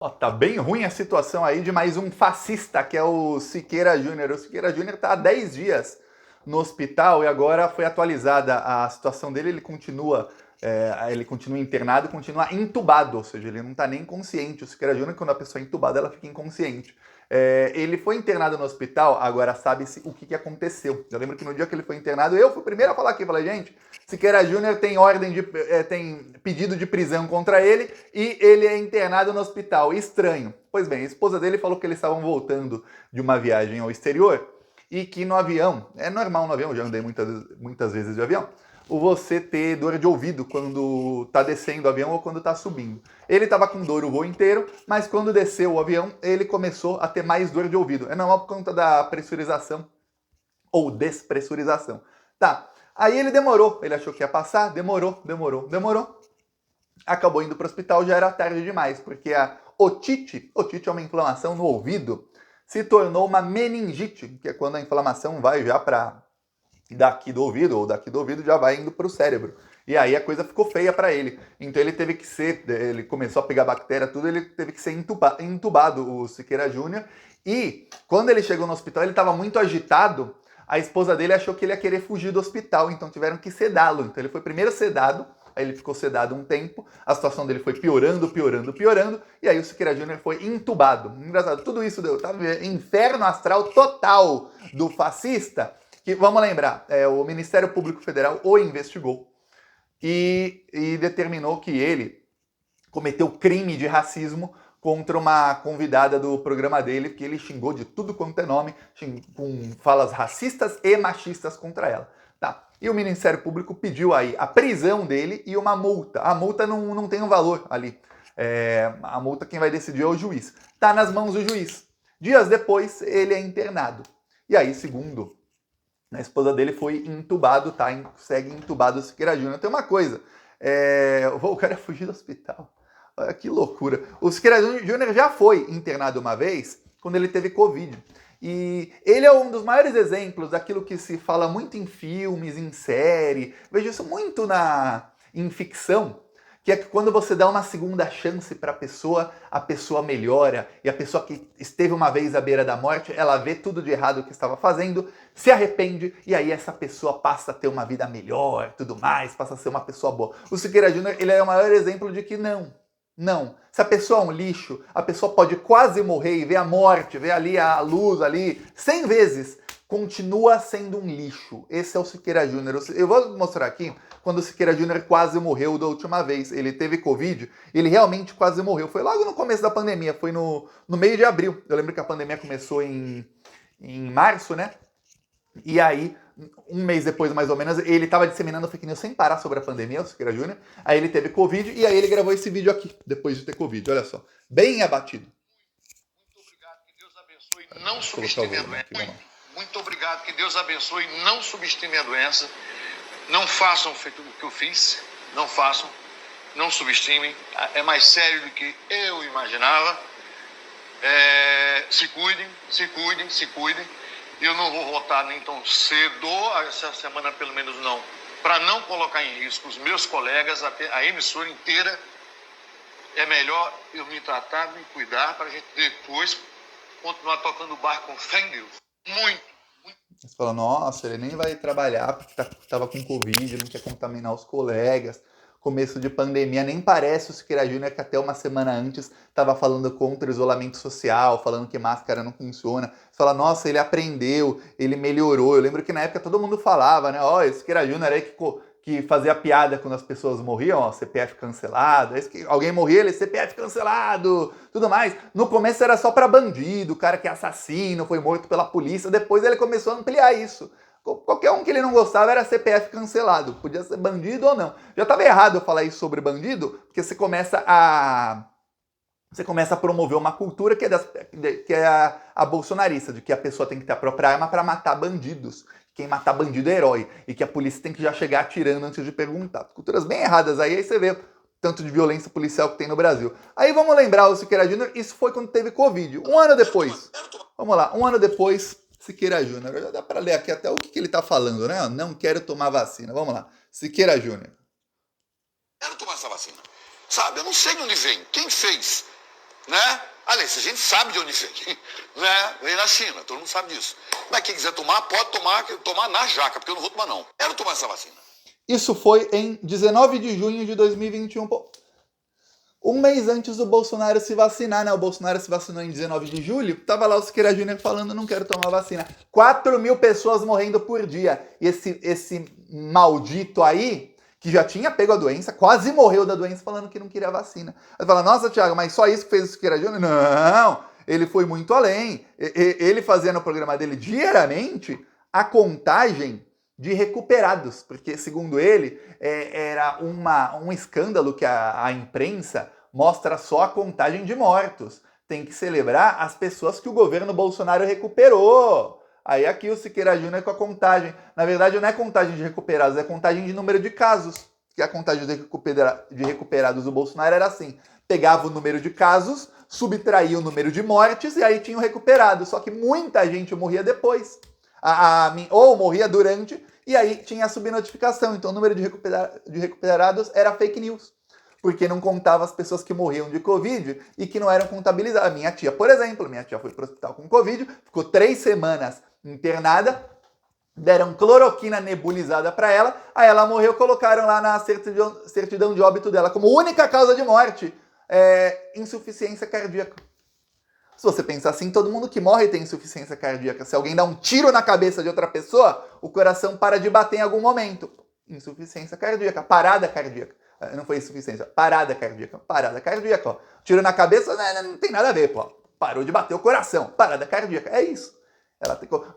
Ó, tá bem ruim a situação aí de mais um fascista, que é o Siqueira Júnior. O Siqueira Júnior tá há 10 dias no hospital e agora foi atualizada a situação dele. Ele continua internado, continua entubado, ou seja, ele não tá nem consciente. O Siqueira Júnior, quando a pessoa é entubada, ela fica inconsciente. Ele foi internado no hospital, agora sabe-se o que aconteceu. Eu lembro que no dia que ele foi internado, eu fui o primeiro a falar aqui, falei, gente, Siqueira Júnior tem pedido de prisão contra ele e ele é internado no hospital. Estranho. Pois bem, a esposa dele falou que eles estavam voltando de uma viagem ao exterior e que no avião, é normal no avião, já andei muitas vezes de avião, você ter dor de ouvido quando tá descendo o avião ou quando tá subindo. Ele tava com dor o voo inteiro, mas quando desceu o avião, ele começou a ter mais dor de ouvido. É normal por conta da pressurização ou despressurização. Tá, aí ele demorou, ele achou que ia passar, demorou. Acabou indo para o hospital, já era tarde demais, porque a otite é uma inflamação no ouvido, se tornou uma meningite, que é quando a inflamação vai já para daqui do ouvido, ou daqui do ouvido já vai indo para o cérebro. E aí a coisa ficou feia para ele. Então ele começou a pegar bactéria, tudo, ele teve que ser entubado, o Siqueira Júnior. E quando ele chegou no hospital, ele estava muito agitado. A esposa dele achou que ele ia querer fugir do hospital, então tiveram que sedá-lo. Então ele foi primeiro sedado, aí ele ficou sedado um tempo, a situação dele foi piorando, e aí o Siqueira Júnior foi entubado. Engraçado, tudo isso deu, tá? Inferno astral total do fascista, que, vamos lembrar, o Ministério Público Federal o investigou e determinou que ele cometeu crime de racismo contra uma convidada do programa dele, que ele xingou de tudo quanto é nome, com falas racistas e machistas contra ela. Tá. E o Ministério Público pediu aí a prisão dele e uma multa. A multa não tem um valor ali. A multa quem vai decidir é o juiz. Tá nas mãos do juiz. Dias depois, ele é internado. E aí, segundo a esposa dele, foi entubado, tá? Segue entubado o Siqueira Júnior. Tem uma coisa, o cara fugir do hospital. Olha que loucura. O Siqueira Júnior já foi internado uma vez, quando ele teve Covid. E ele é um dos maiores exemplos daquilo que se fala muito em filmes, em série. Vejo isso muito em ficção, que é que quando você dá uma segunda chance para a pessoa melhora, e a pessoa que esteve uma vez à beira da morte, ela vê tudo de errado que estava fazendo, se arrepende, e aí essa pessoa passa a ter uma vida melhor, tudo mais, passa a ser uma pessoa boa. O Siqueira Júnior, ele é o maior exemplo de que não. Se a pessoa é um lixo, a pessoa pode quase morrer e ver a morte, ver ali a luz ali 100 vezes, continua sendo um lixo. Esse é o Siqueira Júnior. Eu vou mostrar aqui quando o Siqueira Júnior quase morreu da última vez. Ele teve Covid, ele realmente quase morreu. Foi logo no começo da pandemia, foi no meio de abril. Eu lembro que a pandemia começou em março, né? E aí, um mês depois, mais ou menos, ele estava disseminando fake news sem parar sobre a pandemia, o Siqueira Júnior. Aí ele teve Covid e aí ele gravou esse vídeo aqui, depois de ter Covid. Olha só, bem abatido. Muito obrigado, que Deus abençoe e não subestime a doença. Muito obrigado, que Deus abençoe e não subestime a doença. Não façam o que eu fiz, não façam, não subestimem. É mais sério do que eu imaginava. Se cuidem. Eu não vou votar nem tão cedo, essa semana pelo menos não, para não colocar em risco os meus colegas, a emissora inteira. É melhor eu me tratar, me cuidar, para a gente depois continuar tocando o barco com fé em Deus. Muito. Você fala, nossa, ele nem vai trabalhar porque estava com Covid, não quer contaminar os colegas. Começo de pandemia, nem parece o Siqueira Júnior que até uma semana antes estava falando contra o isolamento social, falando que máscara não funciona. Você fala, nossa, ele aprendeu, ele melhorou. Eu lembro que na época todo mundo falava, né? Ó, esse Siqueira Júnior aí que fazia piada quando as pessoas morriam, ó, CPF cancelado. Alguém morria, ele CPF cancelado, tudo mais. No começo era só para bandido, o cara que é assassino, foi morto pela polícia. Depois ele começou a ampliar isso. Qualquer um que ele não gostava era CPF cancelado. Podia ser bandido ou não. Já estava errado eu falar isso sobre bandido, porque você começa a promover uma cultura que é a bolsonarista, de que a pessoa tem que ter a própria arma para matar bandidos. Quem matar bandido é herói. E que a polícia tem que já chegar atirando antes de perguntar. Culturas bem erradas aí você vê tanto de violência policial que tem no Brasil. Aí vamos lembrar o Siqueira Júnior, isso foi quando teve Covid. Um ano depois, vamos lá, um ano depois, Siqueira Júnior. Já dá para ler aqui até o que ele está falando, né? Não quero tomar vacina. Vamos lá. Siqueira Júnior. Quero tomar essa vacina. Sabe, eu não sei de onde vem. Quem fez? né? Aliás, a gente sabe de onde vem, né? Vem da China, todo mundo sabe disso. Mas quem quiser tomar, pode tomar na jaca, porque eu não vou tomar não. Quero tomar essa vacina. Isso foi em 19 de junho de 2021, pô. Um mês antes do Bolsonaro se vacinar, né? O Bolsonaro se vacinou em 19 de julho. Tava lá o Siqueira Júnior falando, não quero tomar vacina. 4.000 pessoas morrendo por dia. E esse maldito aí, que já tinha pego a doença, quase morreu da doença, falando que não queria vacina. Aí fala, nossa, Thiago, mas só isso que fez o Siqueira Júnior? Não, ele foi muito além. Ele fazia no programa dele diariamente a contagem de recuperados, porque, segundo ele, era um escândalo que a imprensa mostra só a contagem de mortos. Tem que celebrar as pessoas que o governo Bolsonaro recuperou. Aí aqui o Siqueira Júnior com a contagem. Na verdade, não é contagem de recuperados, é contagem de número de casos. Que a contagem de recuperados do Bolsonaro era assim. Pegava o número de casos, subtraía o número de mortes e aí tinha o recuperado. Só que muita gente morria depois. Ou morria durante, e aí tinha a subnotificação. Então o número de recuperados era fake news, porque não contava as pessoas que morriam de Covid e que não eram contabilizadas. A minha tia, por exemplo, foi para o hospital com Covid, ficou 3 semanas internada, deram cloroquina nebulizada para ela, aí ela morreu, colocaram lá na certidão de óbito dela como única causa de morte, insuficiência cardíaca. Se você pensar assim, todo mundo que morre tem insuficiência cardíaca. Se alguém dá um tiro na cabeça de outra pessoa, o coração para de bater em algum momento. Insuficiência cardíaca, parada cardíaca. Não foi insuficiência, parada cardíaca, ó. Tiro na cabeça, não tem nada a ver, pô. Parou de bater o coração, parada cardíaca, é isso.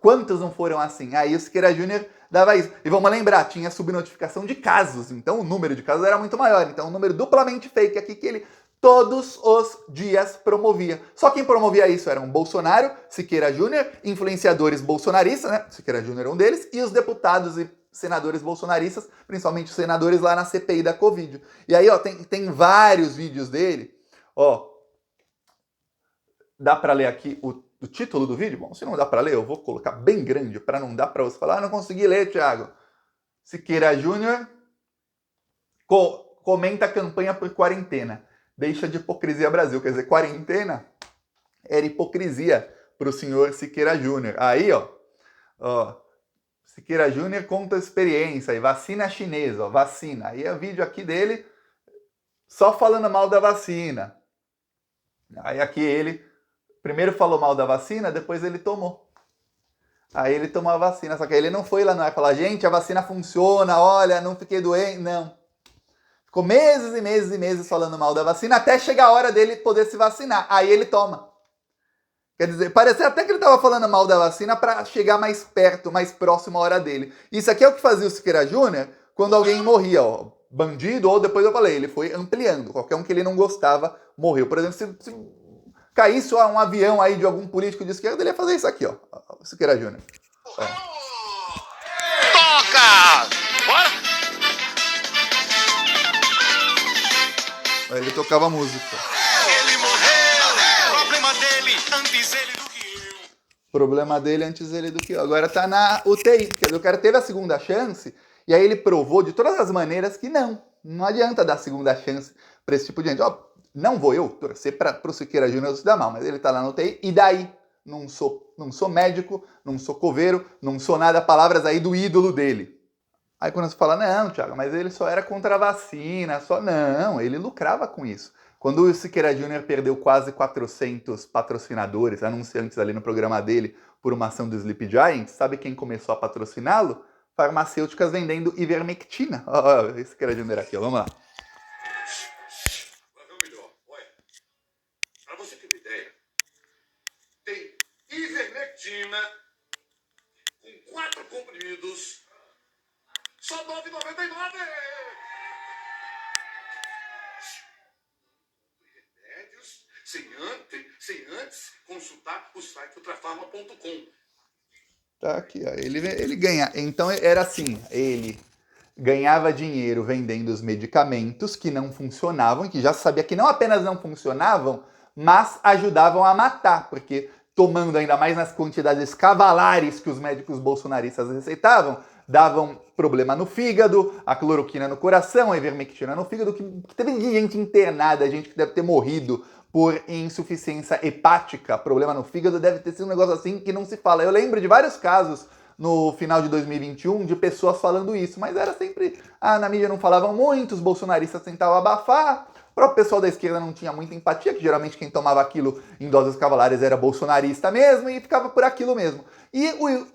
Quantos não foram assim? Aí o Siqueira Júnior dava isso. E vamos lembrar, tinha subnotificação de casos, então o número de casos era muito maior. Então um número duplamente fake aqui que ele todos os dias promovia. Só quem promovia isso eram Bolsonaro, Siqueira Júnior, influenciadores bolsonaristas, né? Siqueira Júnior é um deles, e os deputados e senadores bolsonaristas, principalmente os senadores lá na CPI da Covid. E aí, ó, tem vários vídeos dele, ó. Dá para ler aqui o título do vídeo? Bom, se não dá para ler, eu vou colocar bem grande para não dar para você falar, não consegui ler, Thiago. Siqueira Júnior comenta a campanha por quarentena. Deixa de hipocrisia Brasil. Quer dizer, quarentena era hipocrisia para o senhor Siqueira Júnior. Aí, ó, Siqueira Júnior conta a experiência. Aí, vacina chinesa, ó, vacina. Aí é o vídeo aqui dele só falando mal da vacina. Aí aqui ele primeiro falou mal da vacina, depois ele tomou. Aí ele tomou a vacina. Só que ele não foi lá no ar falar, gente, a vacina funciona, olha, não fiquei doente. Não. Ficou meses e meses e meses falando mal da vacina, até chegar a hora dele poder se vacinar. Aí ele toma. Quer dizer, parecia até que ele estava falando mal da vacina para chegar mais perto, mais próximo à hora dele. Isso aqui é o que fazia o Siqueira Júnior quando alguém morria, ó. Bandido, ou depois eu falei, ele foi ampliando. Qualquer um que ele não gostava morreu. Por exemplo, se caísse um avião aí de algum político de esquerda, ele ia fazer isso aqui, ó. O Siqueira Júnior. Toca! Bora! Aí ele tocava música. Ele morreu! Problema dele, antes ele do que eu. Problema dele antes ele do que eu. Agora tá na UTI. Quer dizer, o cara teve a segunda chance e aí ele provou de todas as maneiras que não adianta dar segunda chance pra esse tipo de gente. Ó, não vou eu torcer pro Siqueira Júnior se dar mal, mas ele tá lá na UTI e daí? Não sou médico, não sou coveiro, não sou nada, palavras aí do ídolo dele. Aí quando você fala, não, Thiago, mas ele só era contra a vacina, Não, ele lucrava com isso. Quando o Siqueira Júnior perdeu quase 400 patrocinadores, anunciantes ali no programa dele, por uma ação do Sleep Giants, sabe quem começou a patrociná-lo? Farmacêuticas vendendo ivermectina. Ó, Siqueira Júnior aqui, ó, vamos lá. Pra você ter uma ideia, tem ivermectina com 4 comprimidos, só R$ 9,99. Remédios sem antes consultar o site ultrafarma.com. Tá aqui, ó. Ele ganha. Então era assim, ele ganhava dinheiro vendendo os medicamentos que não funcionavam, que já sabia que não apenas não funcionavam, mas ajudavam a matar, porque tomando ainda mais nas quantidades cavalares que os médicos bolsonaristas receitavam, davam problema no fígado, a cloroquina no coração, a ivermectina no fígado, que teve gente internada, gente que deve ter morrido por insuficiência hepática, problema no fígado, deve ter sido um negócio assim que não se fala. Eu lembro de vários casos no final de 2021 de pessoas falando isso, mas era sempre, na mídia não falavam muito, os bolsonaristas tentavam abafar, o próprio pessoal da esquerda não tinha muita empatia, que geralmente quem tomava aquilo em doses cavalares era bolsonarista mesmo, e ficava por aquilo mesmo.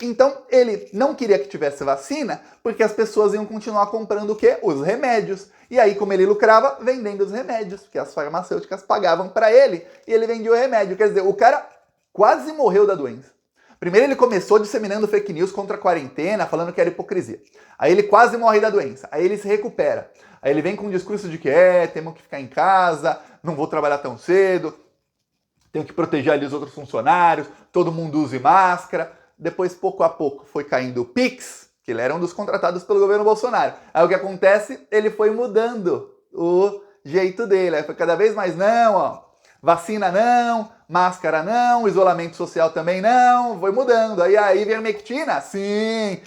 Então ele não queria que tivesse vacina, porque as pessoas iam continuar comprando o quê? Os remédios. E aí, como ele lucrava, vendendo os remédios, porque as farmacêuticas pagavam para ele, e ele vendia o remédio. Quer dizer, o cara quase morreu da doença. Primeiro ele começou disseminando fake news contra a quarentena, falando que era hipocrisia. Aí ele quase morre da doença. Aí ele se recupera. Aí ele vem com um discurso de que temos que ficar em casa, não vou trabalhar tão cedo, tenho que proteger ali os outros funcionários, todo mundo use máscara. Depois, pouco a pouco, foi caindo o Pix, que ele era um dos contratados pelo governo Bolsonaro. Aí o que acontece? Ele foi mudando o jeito dele. Aí foi cada vez mais, vacina não, máscara não, isolamento social também não, foi mudando. Aí a ivermectina, sim,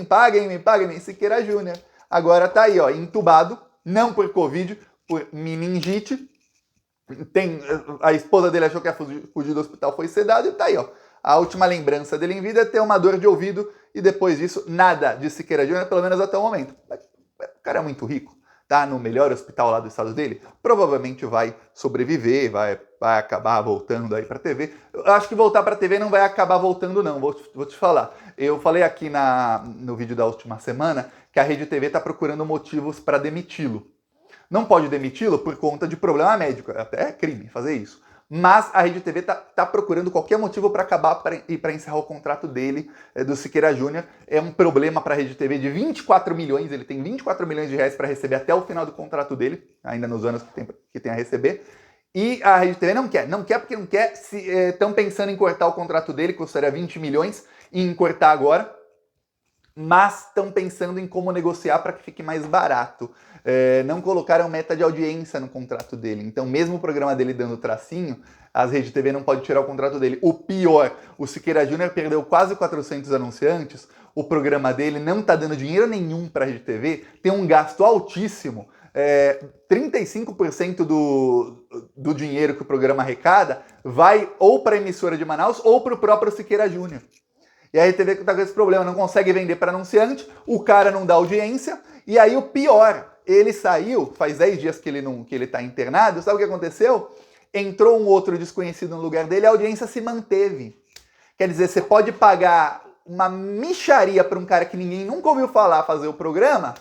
paguem-me, Siqueira Júnior. Agora tá aí, entubado, não por Covid, por meningite. A esposa dele achou que ia fugir do hospital, foi sedado e tá aí, A última lembrança dele em vida é ter uma dor de ouvido e depois disso, nada de Siqueira Júnior, pelo menos até o momento. O cara é muito rico, tá no melhor hospital lá do estado dele, provavelmente vai sobreviver, vai acabar voltando aí pra TV. Eu acho que voltar pra TV não vai acabar voltando não, vou te falar. Eu falei aqui no vídeo da última semana que a Rede TV tá procurando motivos para demiti-lo. Não pode demiti-lo por conta de problema médico, até é crime fazer isso. Mas a Rede TV tá procurando qualquer motivo para acabar e para encerrar o contrato dele, do Siqueira Júnior. É um problema para a Rede TV de 24 milhões, ele tem 24 milhões de reais para receber até o final do contrato dele, ainda nos anos que tem a receber. E a Rede TV não quer porque não quer, estão pensando em cortar o contrato dele, que custaria 20 milhões, e em cortar agora, mas estão pensando em como negociar para que fique mais barato. Não colocaram meta de audiência no contrato dele. Então, mesmo o programa dele dando tracinho, as Rede TV não pode tirar o contrato dele. O pior, o Siqueira Júnior perdeu quase 400 anunciantes, o programa dele não está dando dinheiro nenhum para a Rede TV, tem um gasto altíssimo. 35% do dinheiro que o programa arrecada vai ou para a emissora de Manaus ou para o próprio Siqueira Júnior. E a Rede TV está com esse problema, não consegue vender para anunciante, o cara não dá audiência, e aí o pior, ele saiu, faz 10 dias que ele está internado, sabe o que aconteceu? Entrou um outro desconhecido no lugar dele, a audiência se manteve. Quer dizer, você pode pagar uma mixaria para um cara que ninguém nunca ouviu falar fazer o programa,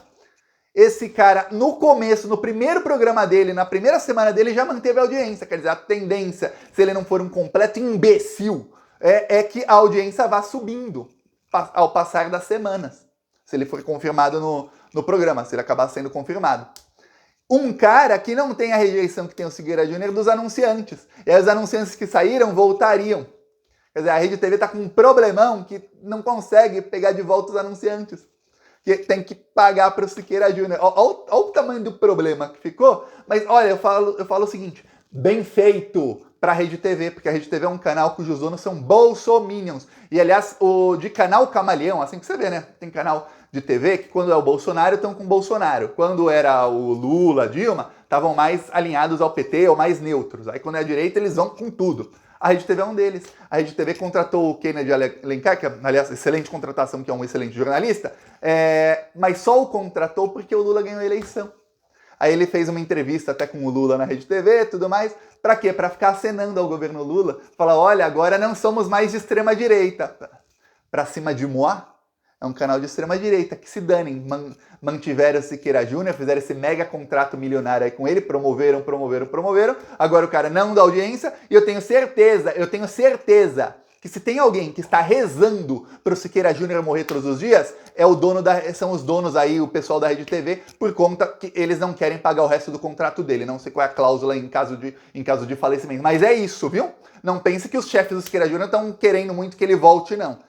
esse cara, no começo, no primeiro programa dele, na primeira semana dele, já manteve a audiência. Quer dizer, a tendência, se ele não for um completo imbecil, é que a audiência vá subindo ao passar das semanas, se ele for confirmado no programa, se ele acabar sendo confirmado. Um cara que não tem a rejeição que tem o Siqueira Júnior dos anunciantes. E aí os anunciantes que saíram voltariam. Quer dizer, a Rede TV está com um problemão que não consegue pegar de volta os anunciantes. Que tem que pagar para o Siqueira Júnior. Olha o tamanho do problema que ficou. Mas olha, eu falo o seguinte, bem feito para a Rede TV, porque a Rede TV é um canal cujos donos são bolsominions. E aliás, o de canal Camaleão, assim que você vê, né? Tem canal de TV que quando é o Bolsonaro estão com o Bolsonaro. Quando era o Lula, Dilma, estavam mais alinhados ao PT ou mais neutros. Aí quando é a direita eles vão com tudo. A Rede TV é um deles. A Rede TV contratou o Kennedy Alencar, que é, aliás, excelente contratação, que é um excelente jornalista, mas só o contratou porque o Lula ganhou a eleição. Aí ele fez uma entrevista até com o Lula na Rede TV e tudo mais. Pra quê? Pra ficar acenando ao governo Lula. Falar, olha, agora não somos mais de extrema direita. Pra cima de Moá, é um canal de extrema direita. Que se danem. Mantiveram o Siqueira Júnior, fizeram esse mega contrato milionário aí com ele, promoveram. Agora o cara não dá audiência e eu tenho certeza que se tem alguém que está rezando para o Siqueira Júnior morrer todos os dias, são os donos aí, o pessoal da Rede TV, por conta que eles não querem pagar o resto do contrato dele. Não sei qual é a cláusula em caso de falecimento. Mas é isso, viu? Não pense que os chefes do Siqueira Júnior estão querendo muito que ele volte, não.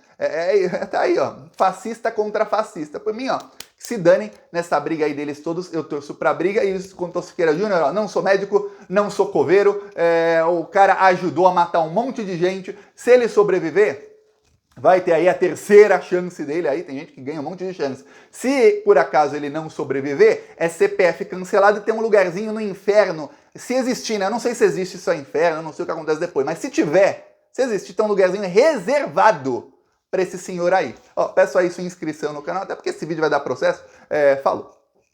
Tá aí, ó. Fascista contra fascista. Por mim, ó. Se danem nessa briga aí deles todos, eu torço pra briga. E isso quanto ao Siqueira Júnior, ó, não sou médico, não sou coveiro, o cara ajudou a matar um monte de gente. Se ele sobreviver, vai ter aí a terceira chance dele, aí tem gente que ganha um monte de chance. Se por acaso ele não sobreviver, é CPF cancelado e tem um lugarzinho no inferno Se existir, né? Eu não sei se existe isso aí, inferno, eu não sei o que acontece depois, mas se tiver, se existir, tem um lugarzinho reservado para esse senhor aí. Ó, peço aí sua inscrição no canal, até porque esse vídeo vai dar processo. Falou!